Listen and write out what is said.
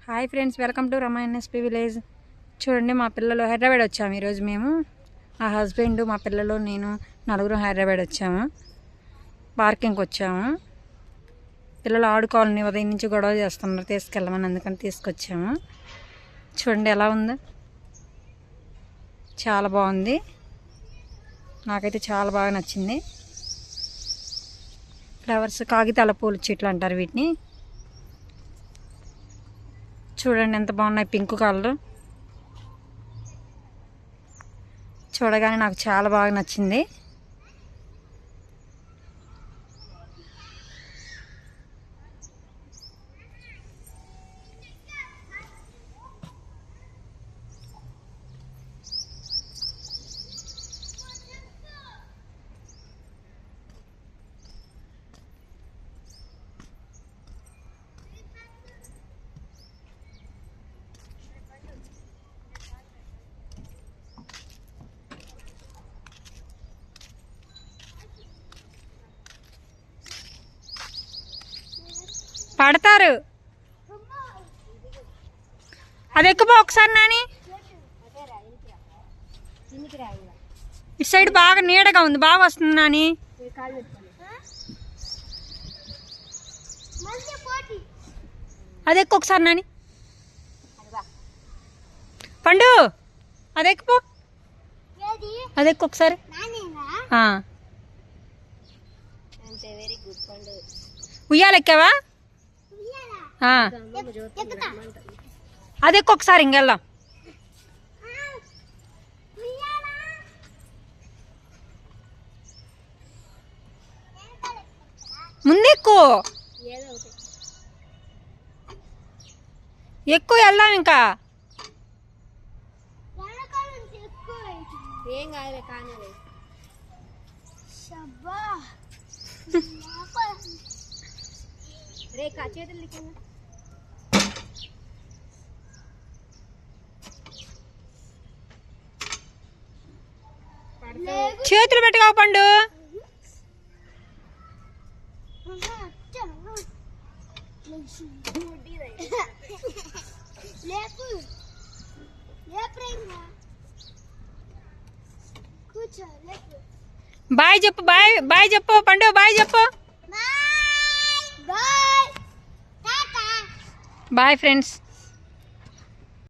Hi friends, welcome to Rama NSP village. చూడండి, మా పిల్లలు హైదరాబాద్ వచ్చాము ఈరోజు. మేము మా హస్బెండ్, మా పిల్లలు, నేను నలుగురు హైదరాబాద్ వచ్చాము. పార్కింగ్కి వచ్చాము. పిల్లలు ఆడుకోవాలని ఉదయం నుంచి గొడవ చేస్తున్నారు, తీసుకెళ్ళమని, అందుకని తీసుకొచ్చాము. చూడండి ఎలా ఉందో, చాలా బాగుంది. నాకైతే చాలా బాగా నచ్చింది. ఫ్లవర్స్, కాగితాల పూల చెట్లు అంటారు వీటిని. చూడండి ఎంత బాగున్నాయి, పింక్ కలర్. చూడగానే నాకు చాలా బాగా నచ్చింది. పడతారు, అది ఎక్కువ ఒకసారి నాని. ఇటు సైడ్ బాగా నీడగా ఉంది, బాగా వస్తుంది నాని. అది ఎక్కువ ఒకసారి నాని. పండు అది ఎక్కువ, అది ఎక్కువ ఒకసారి. ఉయ్యాలెక్కావా? అది ఎక్కువ ఒకసారి, ఇంకెళ్దాం. ముందెక్కు, ఎక్కువ వెళ్దాం. ఇంకా ఏం కాదు కానీ రేఖా చేతులు చేతులు పెట్టుకో పండు. బాయ్ చెప్పు, బాయ్ బాయ్ చెప్పు పండు, బాయ్ చెప్పు. Bye friends.